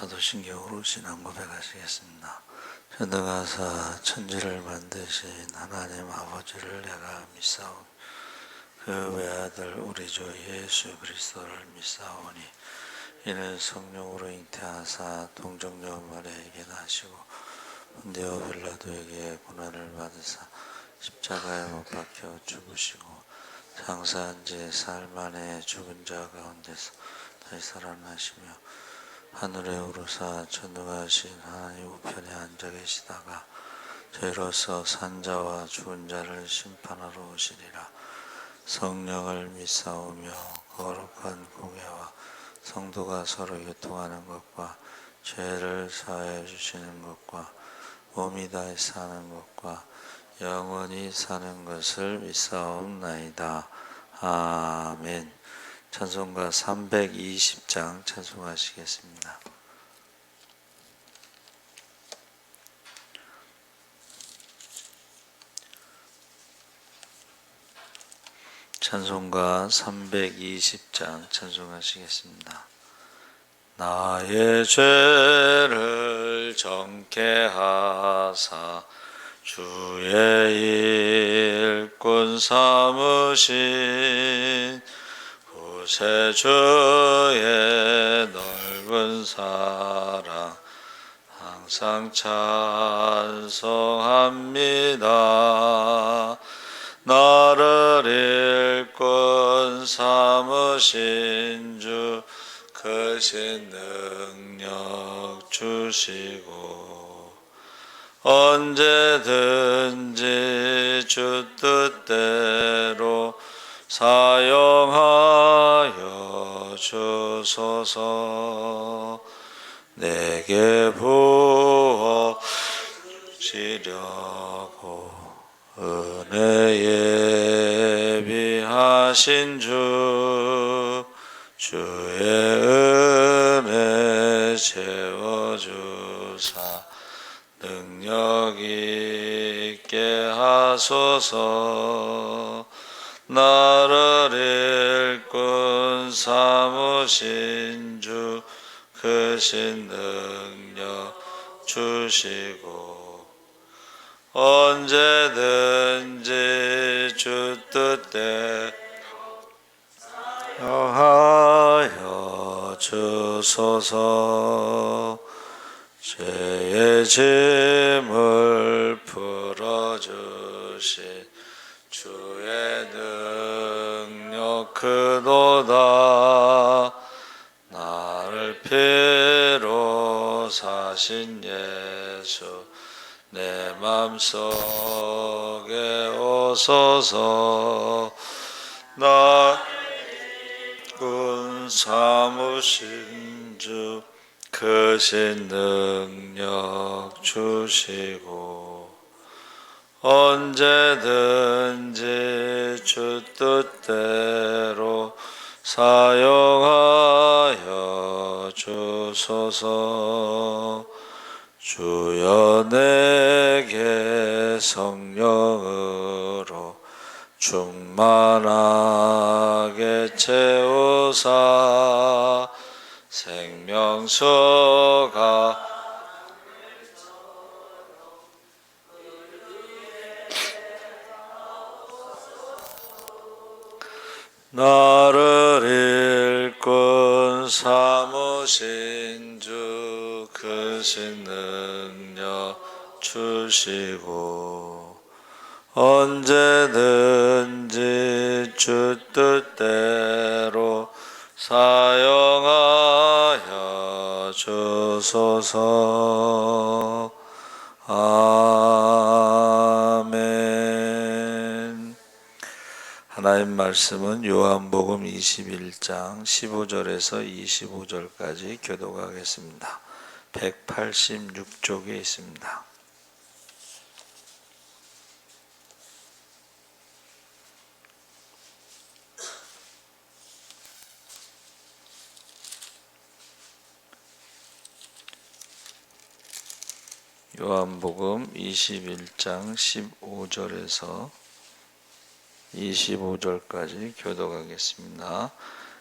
사도신경으로 신앙 고백하시겠습니다. 전능하사 천지를 만드신 하나님 아버지를 내가 믿사오니 그 외아들 우리 주 예수 그리스도를 믿사오니 이는 성령으로 잉태하사 동정녀 마리아에게 나시고 본디오 빌라도에게 고난을 받으사 십자가에 못 박혀 죽으시고 장사한 지 사흘 만에 죽은 자 가운데서 다시 살아나시며 하늘에 오르사 전능하신 하나님 우편에 앉아 계시다가 저희로서 산자와 죽은 자를 심판하러 오시리라. 성령을 믿사오며 거룩한 공예와 성도가 서로 교통하는 것과 죄를 사하여 주시는 것과 몸이 다시 사는 것과 영원히 사는 것을 믿사옵나이다. 아멘. 찬송가 320장 찬송하시겠습니다. 찬송가 320장 찬송하시겠습니다. 나의 죄를 정케 하사 주의 일꾼 삼으신 구세주의 넓은 사랑 항상 찬송합니다. 나를 일꾼 삼으신 주 크신 능력 주시고 언제든지 주 뜻대로 사용하여 주소서. 내게 부어 주시려고 은혜 예비하신 주의 은혜 채워주사 능력 있게 하소서. 나를 일꾼 삼으신 주 크신 능력 주시고 언제든지 주 뜻대로 하여 주소서. 죄의 짐을 풀어주신 주의 능력 크도다. 나를 피로 사신 예수 내 맘속에 오소서. 나를 일꾼 삼으신 주 크신 능력 주시고 언제든지 주 뜻대로 사용하여 주소서. 주여 내게 성령으로 충만하게 채우사 생명수가 나를 일꾼 삼으신 주 크신 능력 주시고 언제든지 주 뜻대로 사용하여 주소서. 아멘. 하나님 말씀은 요한복음 21장 15절에서 25절까지 교독하겠습니다. 186쪽에 있습니다. 요한복음 21장 15절에서 25절까지 교독하겠습니다.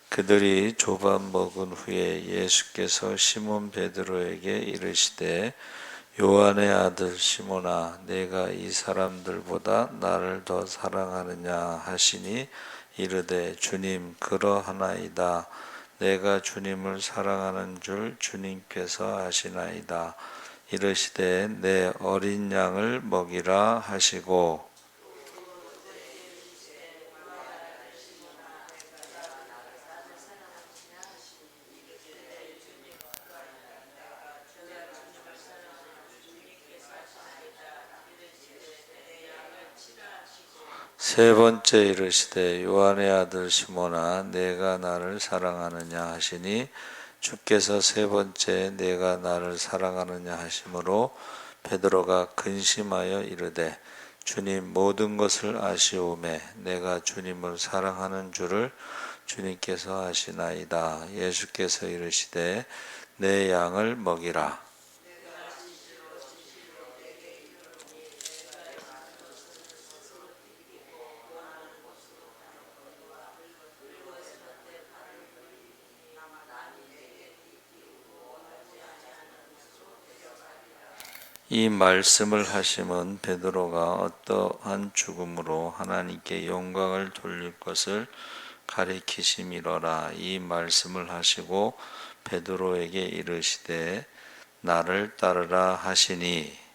그들이 조반 먹은 후에 예수께서 시몬 베드로에게 이르시되 요한의 아들 시몬아 내가 이 사람들보다 나를 더 사랑하느냐 하시니 이르되 주님 그러하나이다. 내가 주님을 사랑하는 줄 주님께서 아시나이다. 이르시되 내 어린 양을 먹이라 하시고 세 번째 이르시되 요한의 아들 시몬아 내가 나를 사랑하느냐 하시니 주께서 세 번째 내가 나를 사랑하느냐 하심으로 베드로가 근심하여 이르되 주님 모든 것을 아시오매 내가 주님을 사랑하는 줄을 주님께서 아시나이다. 예수께서 이르시되 내 양을 먹이라. 이 말씀을 하심은 베드로가 어떠한 죽음으로 하나님께 영광을 돌릴 것을 가리키심이로라. 이 말씀을 하시고 베드로에게 이르시되 나를 따르라 하시니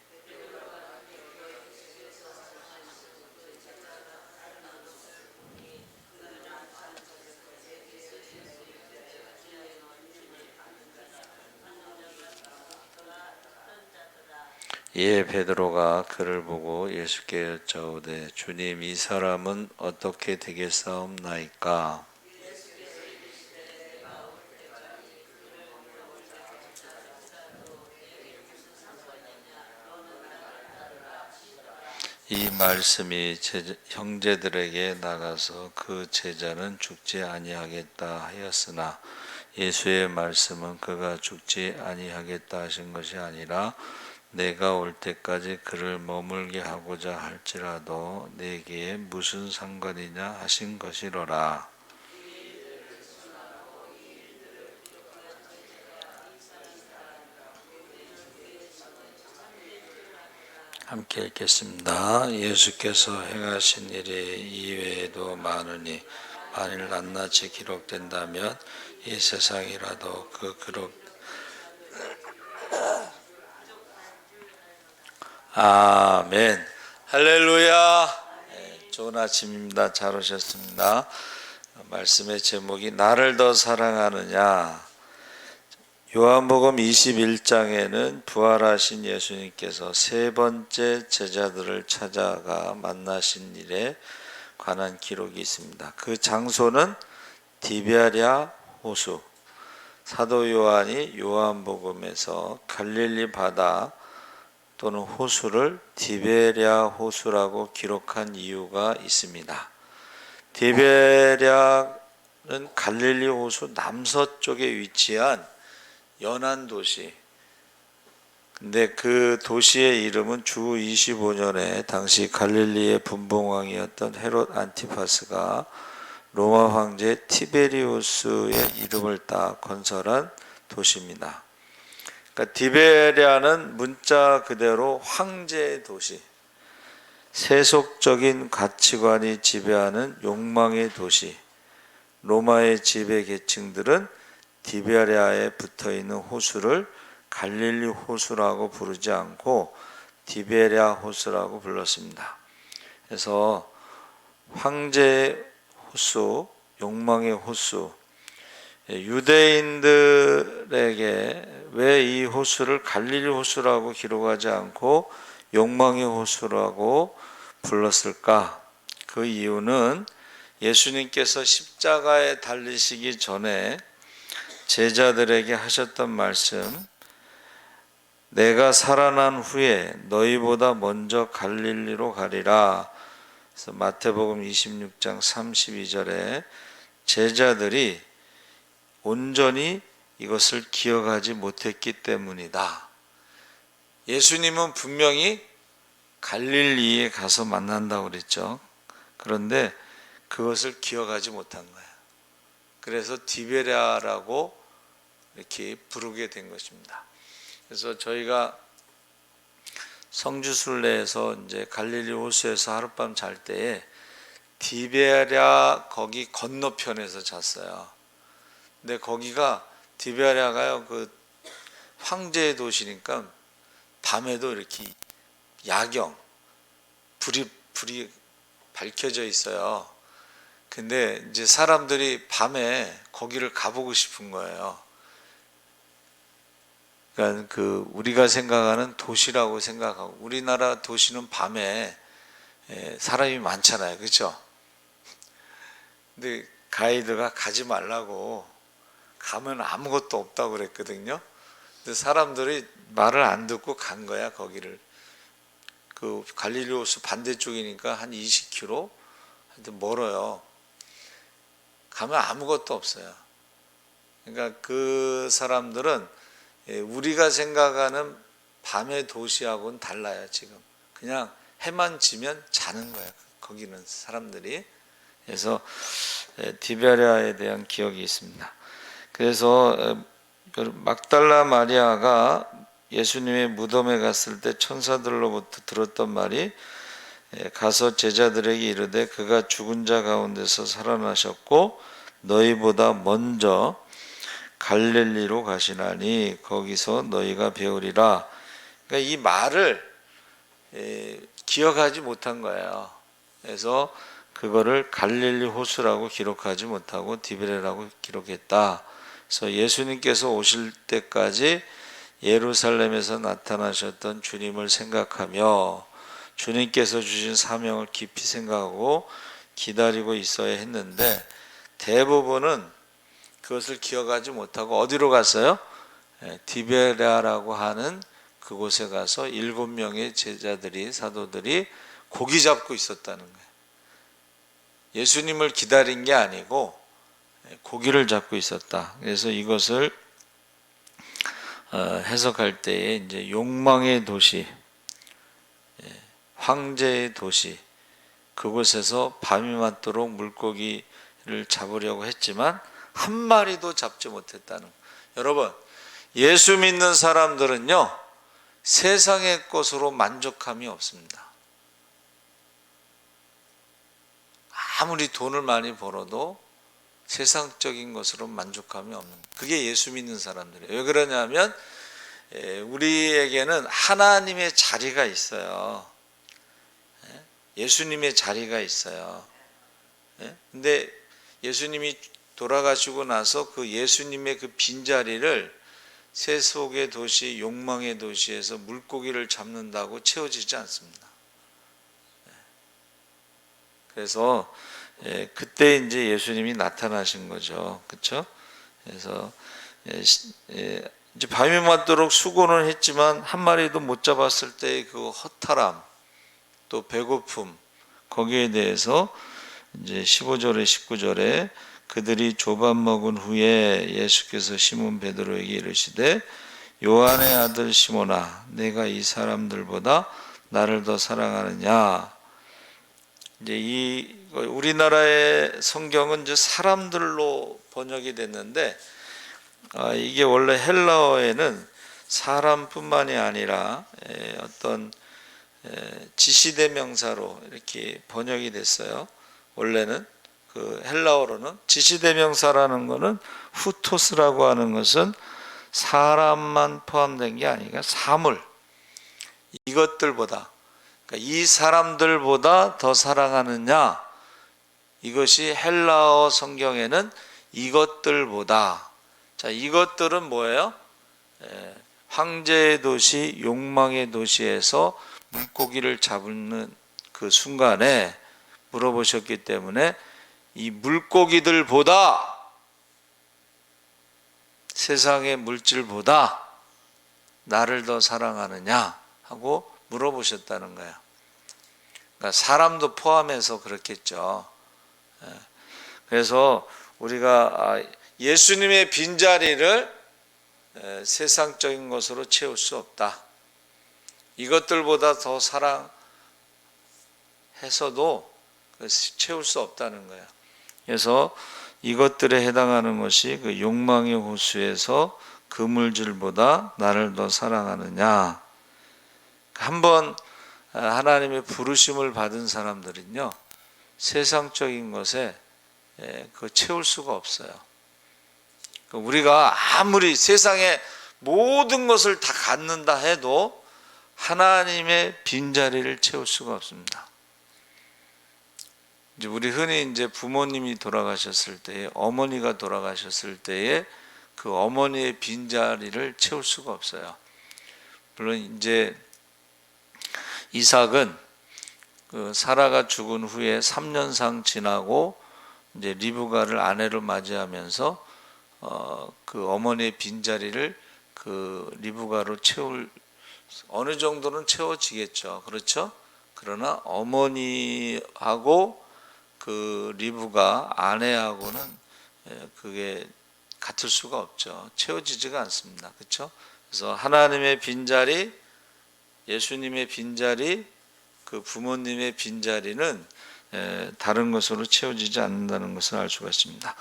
이에 베드로가 그를 보고 예수께 여짜오되 주님 이 사람은 어떻게 되겠사옵나이까? 이 말씀이 형제들에게 나가서 그 제자는 죽지 아니하겠다 하였으나 예수의 말씀은 그가 죽지 아니하겠다 하신 것이 아니라 내가 올 때까지 그를 머물게 하고자 할지라도 내게 무슨 상관이냐 하신 것이로라. 함께 읽겠습니다. 예수께서 행하신 일이 이외에도 많으니 만일 낱낱이 기록된다면 이 세상이라도 그 기록 아멘 할렐루야. 네, 좋은 아침입니다. 잘 오셨습니다. 말씀의 제목이 나를 더 사랑하느냐. 요한복음 21장에는 부활하신 예수님께서 세 번째 제자들을 찾아가 만나신 일에 관한 기록이 있습니다. 그 장소는 디베랴 호수. 사도 요한이 요한복음에서 갈릴리 바다 또는 호수를 디베랴 호수라고 기록한 이유가 있습니다. 디베랴는 갈릴리 호수 남서쪽에 위치한 연안 도시. 근데 그 도시의 이름은 주 25년에 당시 갈릴리의 분봉왕이었던 헤롯 안티파스가 로마 황제 티베리우스의 이름을 따 건설한 도시입니다. 그러니까 디베랴는 문자 그대로 황제의 도시, 세속적인 가치관이 지배하는 욕망의 도시. 로마의 지배 계층들은 디베랴에 붙어있는 호수를 갈릴리 호수라고 부르지 않고 디베랴 호수라고 불렀습니다. 그래서 황제의 호수, 욕망의 호수. 유대인들에게 왜 이 호수를 갈릴리 호수라고 기록하지 않고 욕망의 호수라고 불렀을까? 그 이유는 예수님께서 십자가에 달리시기 전에 제자들에게 하셨던 말씀, 내가 살아난 후에 너희보다 먼저 갈릴리로 가리라. 그래서 마태복음 26장 32절에 제자들이 온전히 이것을 기억하지 못했기 때문이다. 예수님은 분명히 갈릴리에 가서 만난다고 그랬죠. 그런데 그것을 기억하지 못한 거예요. 그래서 디베랴라고 이렇게 부르게 된 것입니다. 그래서 저희가 성지순례에서 이제 갈릴리 호수에서 하룻밤 잘 때에 디베랴 거기 건너편에서 잤어요. 근데 거기가 디베랴가요, 그 황제의 도시니까 밤에도 이렇게 야경, 불이 밝혀져 있어요. 근데 이제 사람들이 밤에 거기를 가보고 싶은 거예요. 그러니까 그 우리가 생각하는 도시라고 생각하고, 우리나라 도시는 밤에 사람이 많잖아요, 그렇죠? 근데 가이드가 가지 말라고, 가면 아무것도 없다고 그랬거든요. 근데 사람들이 말을 안 듣고 간 거야, 거기를. 그 갈릴리 호수 반대쪽이니까 한 20km, 하여튼 멀어요. 가면 아무것도 없어요. 그러니까 그 사람들은 우리가 생각하는 밤의 도시하고는 달라요. 지금 그냥 해만 지면 자는 거예요, 거기는 사람들이. 그래서 디베랴에 대한 기억이 있습니다. 그래서 막달라 마리아가 예수님의 무덤에 갔을 때 천사들로부터 들었던 말이, 가서 제자들에게 이르되 그가 죽은 자 가운데서 살아나셨고 너희보다 먼저 갈릴리로 가시나니 거기서 너희가 배우리라. 그러니까 이 말을 기억하지 못한 거예요. 그래서 그거를 갈릴리 호수라고 기록하지 못하고 디베랴라고 기록했다. 그래서 예수님께서 오실 때까지 예루살렘에서 나타나셨던 주님을 생각하며 주님께서 주신 사명을 깊이 생각하고 기다리고 있어야 했는데, 대부분은 그것을 기억하지 못하고 어디로 갔어요? 디베랴라고 하는 그곳에 가서 7명의 제자들이, 사도들이 고기 잡고 있었다는 거예요. 예수님을 기다린 게 아니고 고기를 잡고 있었다. 그래서 이것을 해석할 때에 이제 욕망의 도시, 황제의 도시, 그곳에서 밤이 맞도록 물고기를 잡으려고 했지만 한 마리도 잡지 못했다는 거예요. 여러분, 예수 믿는 사람들은요, 세상의 것으로 만족함이 없습니다. 아무리 돈을 많이 벌어도 세상적인 것으로 만족함이 없는, 그게 예수 믿는 사람들이에요. 왜 그러냐면 우리에게는 하나님의 자리가 있어요. 예수님의 자리가 있어요. 근데 예수님이 돌아가시고 나서 그 예수님의 그 빈자리를 세속의 도시, 욕망의 도시에서 물고기를 잡는다고 채워지지 않습니다. 그래서 그때 이제 예수님이 나타나신 거죠. 그렇죠? 그래서 이제 밤이 맞도록 수고는 했지만 한 마리도 못 잡았을 때의 그 허탈함, 또 배고픔, 거기에 대해서 이제 15절에 19절에 그들이 조밥 먹은 후에 예수께서 시몬 베드로에게 이르시되 요한의 아들 시몬아, 내가 이 사람들보다 나를 더 사랑하느냐. 이제 이 우리나라의 성경은 이제 사람들로 번역이 됐는데, 이게 원래 헬라어에는 사람뿐만이 아니라 어떤 지시대명사로 이렇게 번역이 됐어요. 원래는 그 헬라어로는 지시대명사라는 것은 후토스라고 하는 것은 사람만 포함된 게 아니라 사물, 이것들보다, 그러니까 이 사람들보다 더 사랑하느냐, 이것이 헬라어 성경에는 이것들보다. 자, 이것들은 뭐예요? 황제의 도시, 욕망의 도시에서 물고기를 잡는 그 순간에 물어보셨기 때문에 이 물고기들보다, 세상의 물질보다 나를 더 사랑하느냐 하고 물어보셨다는 거예요. 그러니까 사람도 포함해서 그렇겠죠. 그래서 우리가 예수님의 빈자리를 세상적인 것으로 채울 수 없다. 이것들보다 더 사랑해서도 채울 수 없다는 거예요. 그래서 이것들에 해당하는 것이 그 욕망의 호수에서 그물질보다 나를 더 사랑하느냐. 한번 하나님의 부르심을 받은 사람들은요, 세상적인 것에 그 채울 수가 없어요. 우리가 아무리 세상에 모든 것을 다 갖는다 해도 하나님의 빈자리를 채울 수가 없습니다. 이제 우리 흔히 이제 부모님이 돌아가셨을 때에, 어머니가 돌아가셨을 때에 그 어머니의 빈자리를 채울 수가 없어요. 물론 이제 이삭은 그 사라가 죽은 후에 3년상 지나고 이제 리브가를 아내로 맞이하면서 그 어머니의 빈자리를 그 리브가로 채울 어느 정도는 채워지겠죠. 그렇죠? 그러나 어머니하고 그 리브가 아내하고는 그게 같을 수가 없죠. 채워지지가 않습니다. 그렇죠? 그래서 하나님의 빈자리, 예수님의 빈자리, 그 부모님의 빈자리는 다른 것으로 채워지지 않는다는 것을 알 수가 있습니다.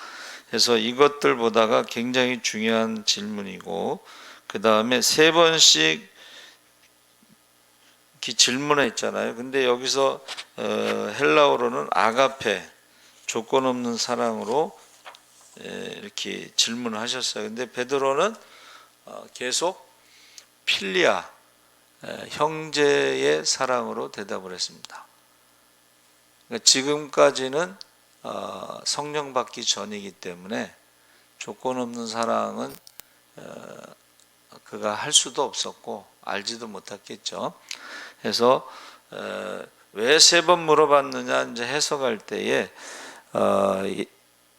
그래서 이것들 보다가 굉장히 중요한 질문이고, 그 다음에 3번씩 질문했잖아요. 근데 여기서 헬라어로는 아가페, 조건 없는 사랑으로 이렇게 질문을 하셨어요. 근데 베드로는 계속 필리아, 형제의 사랑으로 대답을 했습니다. 그러니까 지금까지는 성령 받기 전이기 때문에 조건 없는 사랑은 그가 할 수도 없었고 알지도 못했겠죠. 그래서 왜 3번 물어봤느냐 이제 해석할 때에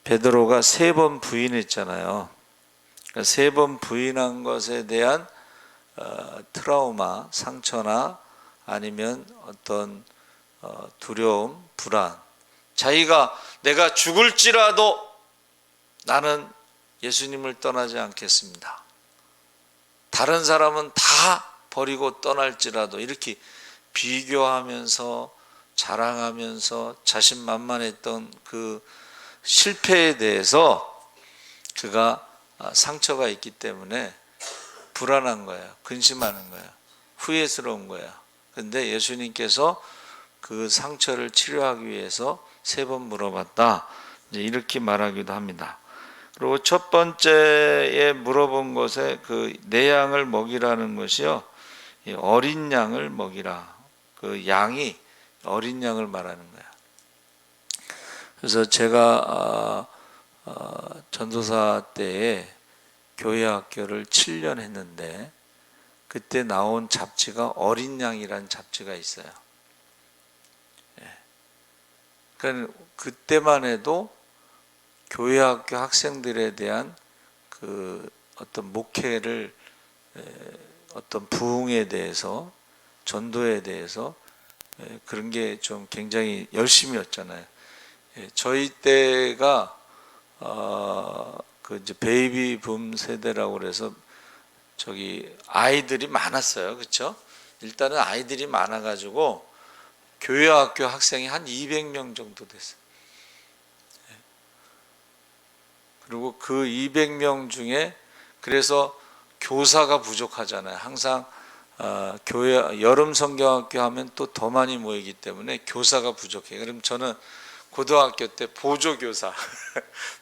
베드로가 3번 부인했잖아요. 그러니까 3번 부인한 것에 대한 트라우마, 상처나 아니면 어떤 두려움, 불안, 자기가 내가 죽을지라도 나는 예수님을 떠나지 않겠습니다. 다른 사람은 다 버리고 떠날지라도, 이렇게 비교하면서 자랑하면서 자신만만했던 그 실패에 대해서 그가 상처가 있기 때문에 불안한 거예요. 근심하는 거예요. 후회스러운 거예요. 근데 예수님께서 그 상처를 치료하기 위해서 3번 물어봤다, 이렇게 말하기도 합니다. 그리고 첫 번째에 물어본 것에 그 내 양을 먹이라는 것이요, 어린 양을 먹이라. 그 양이 어린 양을 말하는 거야. 그래서 제가 전도사 때에 교회 학교를 7년 했는데 그때 나온 잡지가 어린 양이라는 잡지가 있어요. 그러니까 그때만 해도 교회 학교 학생들에 대한 그 어떤 목회를, 어떤 부흥에 대해서, 전도에 대해서 그런 게 좀 굉장히 열심이었잖아요. 저희 때가 그 이제 베이비 붐 세대라고 그래서 저기 아이들이 많았어요. 그렇죠? 일단은 아이들이 많아가지고 교회 학교 학생이 한 200명 정도 됐어요. 그리고 그 200명 중에 그래서 교사가 부족하잖아요. 항상 교회 여름 성경학교 하면 또 더 많이 모이기 때문에 교사가 부족해요. 그럼 저는 고등학교 때 보조교사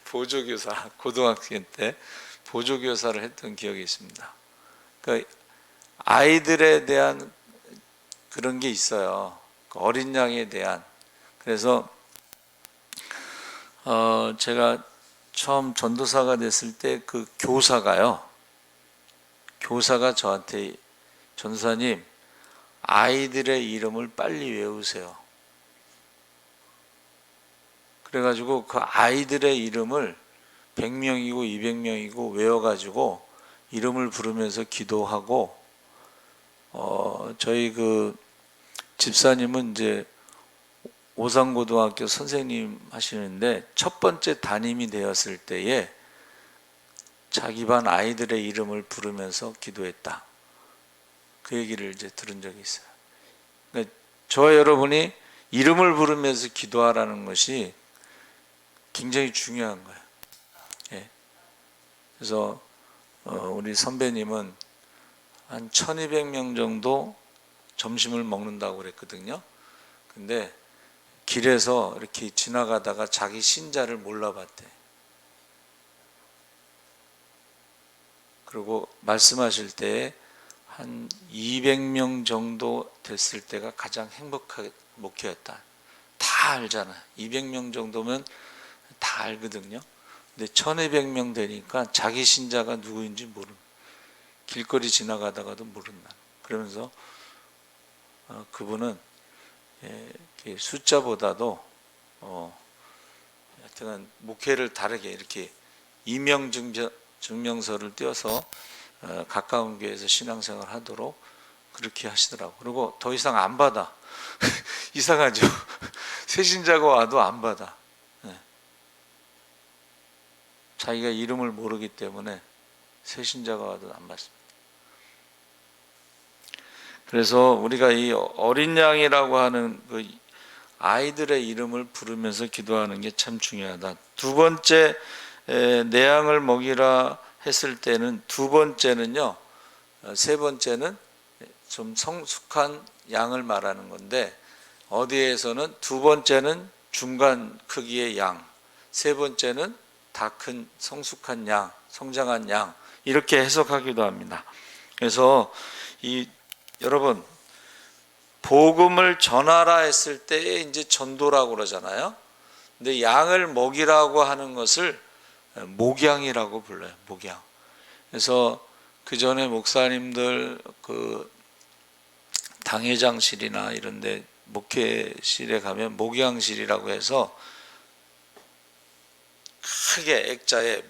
보조교사, 고등학생 때 보조교사를 했던 기억이 있습니다. 그러니까 아이들에 대한 그런 게 있어요. 어린 양에 대한. 그래서 제가 처음 전도사가 됐을 때 그 교사가 저한테, 전도사님, 아이들의 이름을 빨리 외우세요. 그래가지고 그 아이들의 이름을 100명이고 200명이고 외워가지고 이름을 부르면서 기도하고, 저희 그 집사님은 이제 오산고등학교 선생님 하시는데 첫 번째 담임이 되었을 때에 자기 반 아이들의 이름을 부르면서 기도했다. 그 얘기를 이제 들은 적이 있어요. 그러니까 저와 여러분이 이름을 부르면서 기도하라는 것이 굉장히 중요한 거예요. 그래서 우리 선배님은 한 1200명 정도 점심을 먹는다고 그랬거든요. 근데 길에서 이렇게 지나가다가 자기 신자를 몰라봤대. 그리고 말씀하실 때에 한 200명 정도 됐을 때가 가장 행복한 목회였다. 다 알잖아. 200명 정도면 다 알거든요. 근데 1200명 되니까 자기 신자가 누구인지 모르는, 길거리 지나가다가도 모른다. 그러면서 그분은 숫자보다도 하여튼 목회를 다르게 이렇게 이명 증명서를 떼어서 가까운 교회에서 신앙생활 하도록 그렇게 하시더라고. 그리고 더 이상 안 받아. 이상하죠. 새신자가 와도 안 받아. 자기가 이름을 모르기 때문에 새신자가 와도 안 받습니다. 그래서 우리가 이 어린 양이라고 하는 그 아이들의 이름을 부르면서 기도하는 게 참 중요하다. 두 번째, 내 양을 먹이라 했을 때는 두 번째는요, 세 번째는 좀 성숙한 양을 말하는 건데, 어디에서는 두 번째는 중간 크기의 양, 세 번째는 다 큰 성숙한 양, 성장한 양, 이렇게 해석하기도 합니다. 그래서 여러분, 복음을 전하라 했을 때 이제 전도라고 그러잖아요. 근데 양을 먹이라고 하는 것을 목양이라고 불러요. 목양. 그래서 그 전에 목사님들 그 당회장실이나 이런데 목회실에 가면 목양실이라고 해서 크게 액자에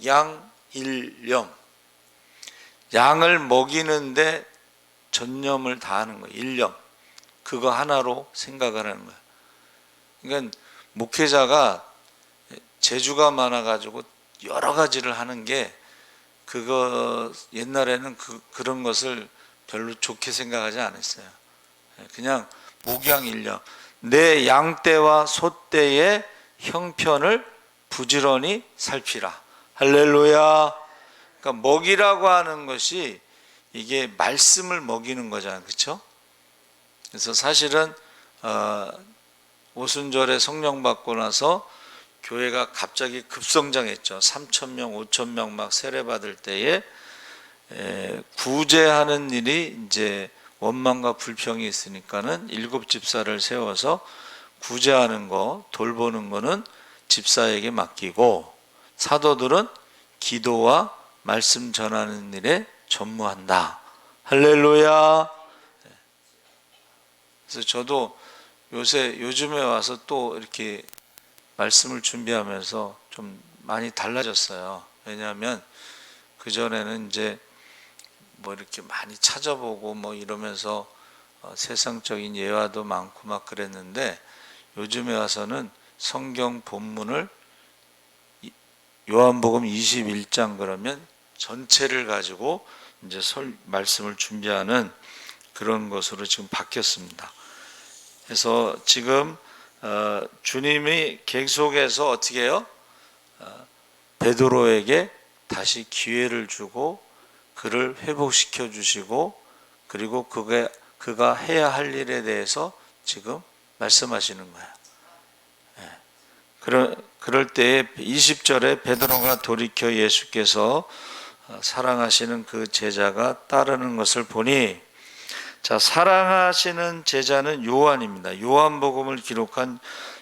목양일념, 양을 먹이는데 전념을 다하는 거예요. 일념, 그거 하나로 생각을 하는 거예요. 그러니까 목회자가 재주가 많아가지고 여러 가지를 하는 게, 그거 옛날에는 그런 것을 별로 좋게 생각하지 않았어요. 그냥 목양일념, 내 양떼와 소떼의 형편을 부지런히 살피라. 할렐루야. 그러니까 먹이라고 하는 것이 이게 말씀을 먹이는 거잖아요. 그렇죠? 그래서 사실은 오순절에 성령 받고 나서 교회가 갑자기 급성장했죠. 3,000명, 5,000명 막 세례 받을 때에 구제하는 일이 이제 원망과 불평이 있으니까는 7집사를 세워서 구제하는 거, 돌보는 거는 집사에게 맡기고, 사도들은 기도와 말씀 전하는 일에 전무한다. 할렐루야. 그래서 저도 요즘에 와서 또 이렇게 말씀을 준비하면서 좀 많이 달라졌어요. 왜냐하면 그전에는 이제 뭐 이렇게 많이 찾아보고 뭐 이러면서 세상적인 예화도 많고 막 그랬는데, 요즘에 와서는 성경 본문을 요한복음 21장 그러면 전체를 가지고 이제 말씀을 준비하는 그런 것으로 지금 바뀌었습니다. 그래서 지금 주님이 계속해서 어떻게 해요? 베드로에게 다시 기회를 주고 그를 회복시켜 주시고, 그리고 그가 해야 할 일에 대해서 지금 말씀하시는 거예요. 그럴 때에 20절에 베드로가 돌이켜 예수께서 사랑하시는 그 제자가 따르는 것을 보니, 자, 사랑하시는 제자는 요한입니다. 요한복음을 기록한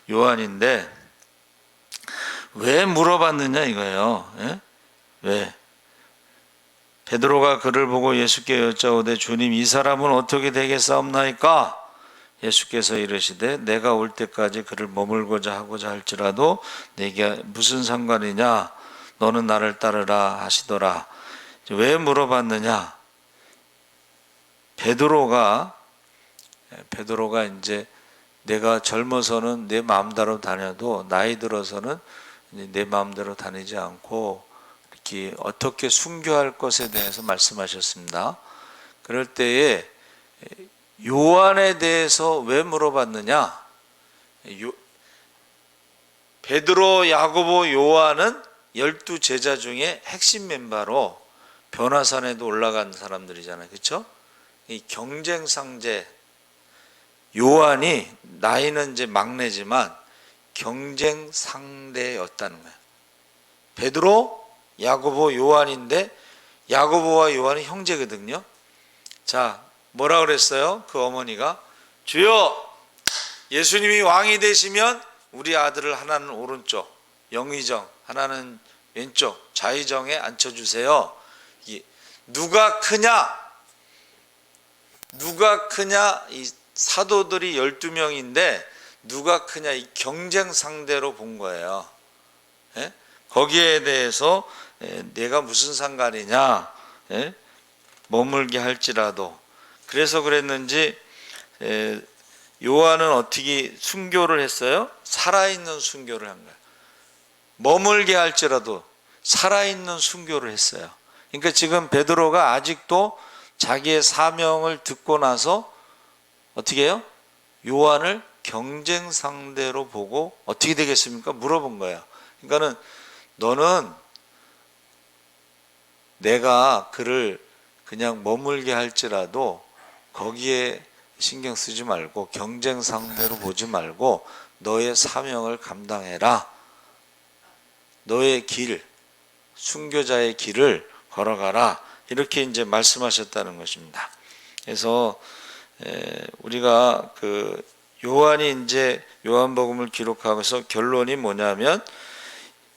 요한인데, 왜 물어봤느냐 이거예요. 예? 왜? 베드로가 그를 보고 예수께 여짜오되 주님, 이 사람은 어떻게 되겠사옵나이까? 예수께서 이르시되 내가 올 때까지 그를 머물고자 하고자 할지라도 내게 무슨 상관이냐? 너는 나를 따르라 하시더라. 왜 물어봤느냐? 베드로가 이제 내가 젊어서는 내 마음대로 다녀도 나이 들어서는 내 마음대로 다니지 않고 이렇게 어떻게 순교할 것에 대해서 말씀하셨습니다. 그럴 때에 요한에 대해서 왜 물어봤느냐? 베드로, 야고보, 요한은 12 제자 중에 핵심 멤버로 변화산에도 올라간 사람들이잖아요. 그렇죠? 이 경쟁 상제, 요한이 나이는 이제 막내지만 경쟁 상대였다는 거예요. 베드로, 야고보, 요한인데 야고보와 요한이 형제거든요. 자, 뭐라 그랬어요? 그 어머니가 주여, 예수님이 왕이 되시면 우리 아들을 하나는 오른쪽 영의정, 하나는 왼쪽 좌의정에 앉혀주세요. 누가 크냐? 이 사도들이 12명인데 누가 크냐, 이 경쟁 상대로 본 거예요. 예? 거기에 대해서 내가 무슨 상관이냐, 예? 머물게 할지라도. 그래서 그랬는지 요한은 어떻게 순교를 했어요? 살아있는 순교를 한 거예요. 머물게 할지라도 살아있는 순교를 했어요. 그러니까 지금 베드로가 아직도 자기의 사명을 듣고 나서 어떻게 해요? 요한을 경쟁 상대로 보고 어떻게 되겠습니까? 물어본 거예요. 그러니까는 너는 내가 그를 그냥 머물게 할지라도 거기에 신경 쓰지 말고 경쟁 상대로 보지 말고 너의 사명을 감당해라. 너의 길, 순교자의 길을 걸어가라. 이렇게 이제 말씀하셨다는 것입니다. 그래서 우리가 그 요한이 이제 요한복음을 기록하면서 결론이 뭐냐면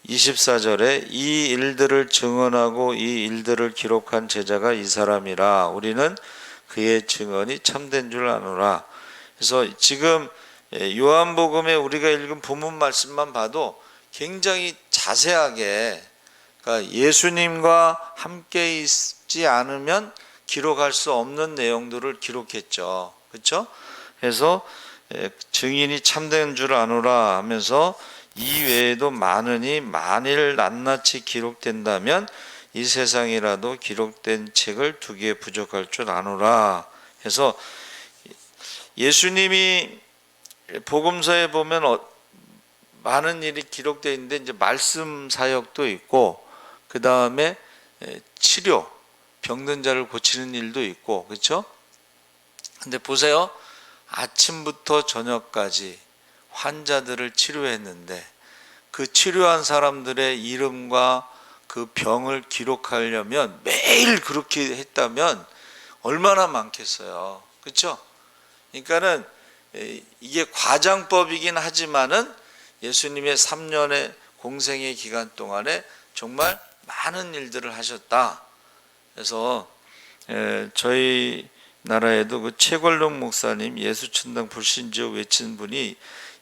24절에 이 일들을 증언하고 이 일들을 기록한 제자가 이 사람이라 우리는 그의 증언이 참된 줄 아노라. 그래서 지금 요한복음에 우리가 읽은 본문 말씀만 봐도 굉장히 자세하게, 그러니까 예수님과 함께 있지 않으면 기록할 수 없는 내용들을 기록했죠. 그렇죠? 그래서 증인이 참된 줄 아노라 하면서 이 외에도 많으니 만일 낱낱이 기록된다면 이 세상이라도 기록된 책을 두기에 부족할 줄 아노라. 해서 예수님이 복음서에 보면 많은 일이 기록되어 있는데 이제 말씀 사역도 있고 그 다음에 치료, 병든 자를 고치는 일도 있고, 그렇죠? 근데 보세요. 아침부터 저녁까지 환자들을 치료했는데 그 치료한 사람들의 이름과 그 병을 기록하려면 매일 그렇게 했다면 얼마나 많겠어요. 그렇죠? 그러니까는 이게 과장법이긴 하지만은 예수님의 3년의 공생의 기간 동안에 정말 많은 일들을 하셨다. 그래서 저희 나라에도 그 최걸룡 목사님 예수천당 불신지옥 외치는 분이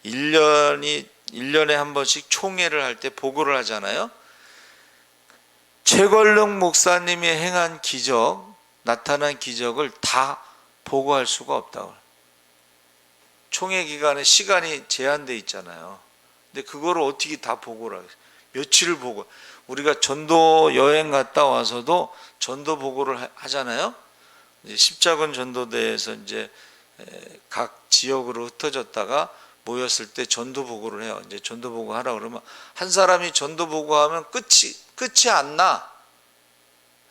1년에 한 번씩 총회를 할 때 보고를 하잖아요. 최걸룡 목사님이 행한 기적, 나타난 기적을 다 보고할 수가 없다고. 총회 기간에 시간이 제한돼 있잖아요. 근데 그거를 어떻게 다 보고를 하겠어요? 며칠을 보고. 우리가 전도 여행 갔다 와서도 전도 보고를 하잖아요. 이제 십자군 전도대에서 이제 각 지역으로 흩어졌다가 모였을 때 전도 보고를 해요. 이제 전도 보고 하라 그러면 한 사람이 전도 보고하면 끝이 안 나.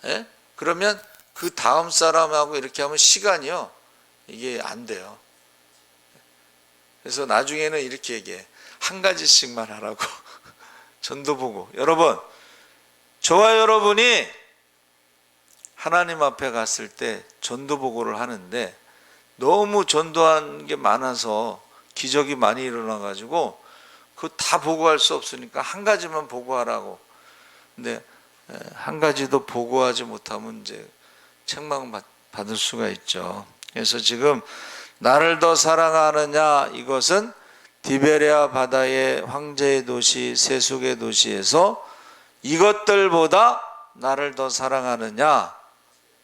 예? 그러면 그 다음 사람하고 이렇게 하면 시간이요, 이게 안 돼요. 그래서 나중에는 이렇게 얘기해. 한 가지씩만 하라고. 전도 보고. 여러분, 저와 여러분이 하나님 앞에 갔을 때 전도 보고를 하는데 너무 전도한 게 많아서 기적이 많이 일어나가지고 그거 다 보고할 수 없으니까 한 가지만 보고하라고. 근데 한 가지도 보고하지 못하면 이제 책망 받을 수가 있죠. 그래서 지금 나를 더 사랑하느냐, 이것은 디베레아 바다의 황제의 도시 세속의 도시에서 이것들보다 나를 더 사랑하느냐,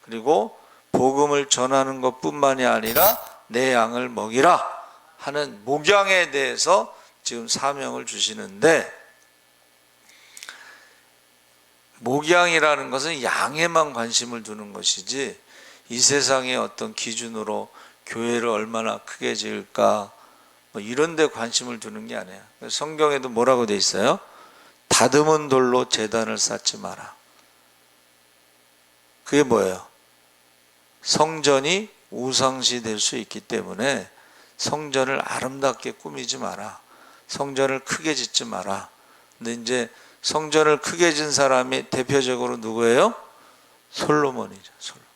그리고 복음을 전하는 것뿐만이 아니라 내 양을 먹이라 하는 목양에 대해서 지금 사명을 주시는데, 목양이라는 것은 양에만 관심을 두는 것이지 이 세상의 어떤 기준으로 교회를 얼마나 크게 지을까 뭐 이런 데 관심을 두는 게 아니에요. 성경에도 뭐라고 돼 있어요? 다듬은 돌로 제단을 쌓지 마라. 그게 뭐예요? 성전이 우상시 될 수 있기 때문에 성전을 아름답게 꾸미지 마라. 성전을 크게 짓지 마라. 근데 이제 성전을 크게 진 사람이 대표적으로 누구예요? 솔로몬이죠. 솔로몬.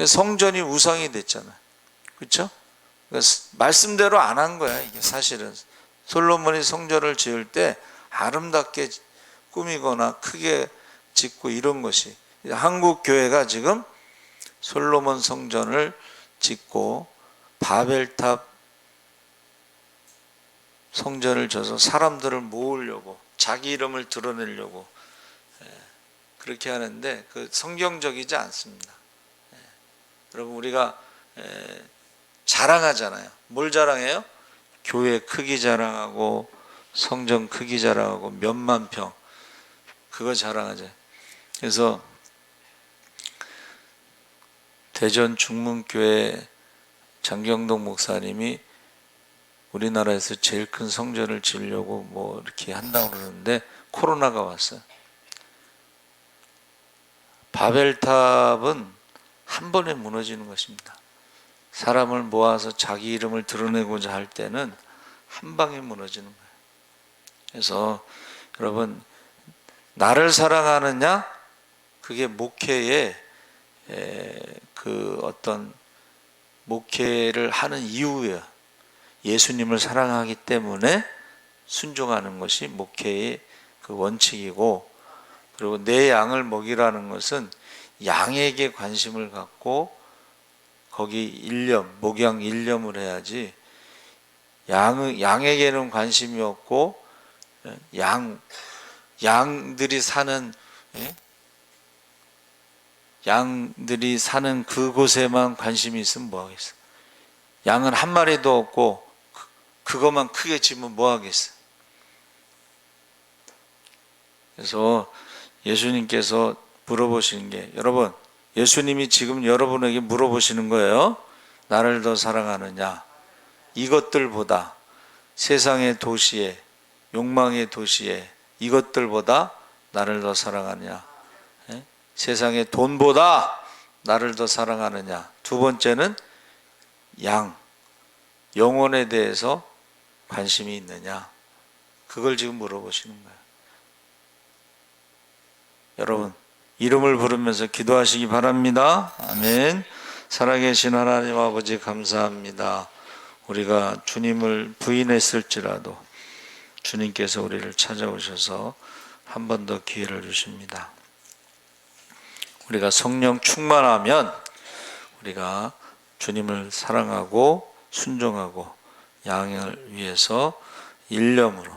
성전이 우상이 됐잖아요. 그렇죠? 말씀대로 안 한 거야. 이게 사실은 솔로몬이 성전을 지을 때 아름답게 꾸미거나 크게 짓고 이런 것이, 한국 교회가 지금 솔로몬 성전을 짓고 바벨탑 성전을 져서 사람들을 모으려고, 자기 이름을 드러내려고 그렇게 하는데 그 성경적이지 않습니다. 여러분, 우리가 자랑하잖아요. 뭘 자랑해요? 교회 크기 자랑하고 성전 크기 자랑하고 몇만 평, 그거 자랑하죠. 그래서 대전 중문교회 장경동 목사님이 우리나라에서 제일 큰 성전을 지으려고 뭐 이렇게 한다고 그러는데 코로나가 왔어요. 바벨탑은 한 번에 무너지는 것입니다. 사람을 모아서 자기 이름을 드러내고자 할 때는 한 방에 무너지는 거예요. 그래서 여러분, 나를 사랑하느냐? 그게 목회의 그 어떤 목회를 하는 이유예요. 예수님을 사랑하기 때문에 순종하는 것이 목회의 그 원칙이고, 그리고 내 양을 먹이라는 것은 양에게 관심을 갖고 거기 일념, 목양 일념을 해야지, 양에게는 관심이 없고 양들이 사는 그곳에만 관심이 있으면 뭐 하겠어? 양은 한 마리도 없고 그것만 크게 지면 뭐 하겠어? 그래서 예수님께서 물어보시는 게, 여러분, 예수님이 지금 여러분에게 물어보시는 거예요. 나를 더 사랑하느냐? 이것들보다, 세상의 도시에, 욕망의 도시에 이것들보다 나를 더 사랑하느냐? 세상의 돈보다 나를 더 사랑하느냐? 두 번째는 영혼에 대해서 관심이 있느냐? 그걸 지금 물어보시는 거예요. 여러분, 이름을 부르면서 기도하시기 바랍니다. 아멘. 살아계신 하나님 아버지, 감사합니다. 우리가 주님을 부인했을지라도 주님께서 우리를 찾아오셔서 한 번 더 기회를 주십니다. 우리가 성령 충만하면 우리가 주님을 사랑하고 순종하고 양을 위해서 일념으로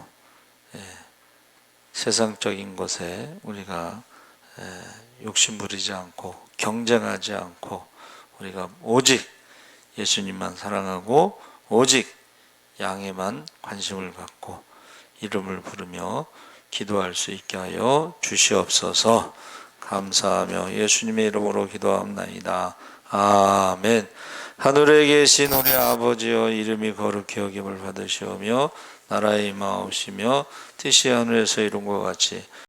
세상적인 것에 우리가 욕심 부리지 않고 경쟁하지 않고 우리가 오직 예수님만 사랑하고 오직 양에만 관심을 갖고 이름을 부르며 기도할 수 있게 하여 주시옵소서. 감사하며 예수님의 이름으로 기도합나이다. 아멘. 하늘에 계신 우리 아버지여, 이름이 거룩히 여김을 받으시오며 나라의 임하옵시며 뜻이 하늘에서 이룬 것 같이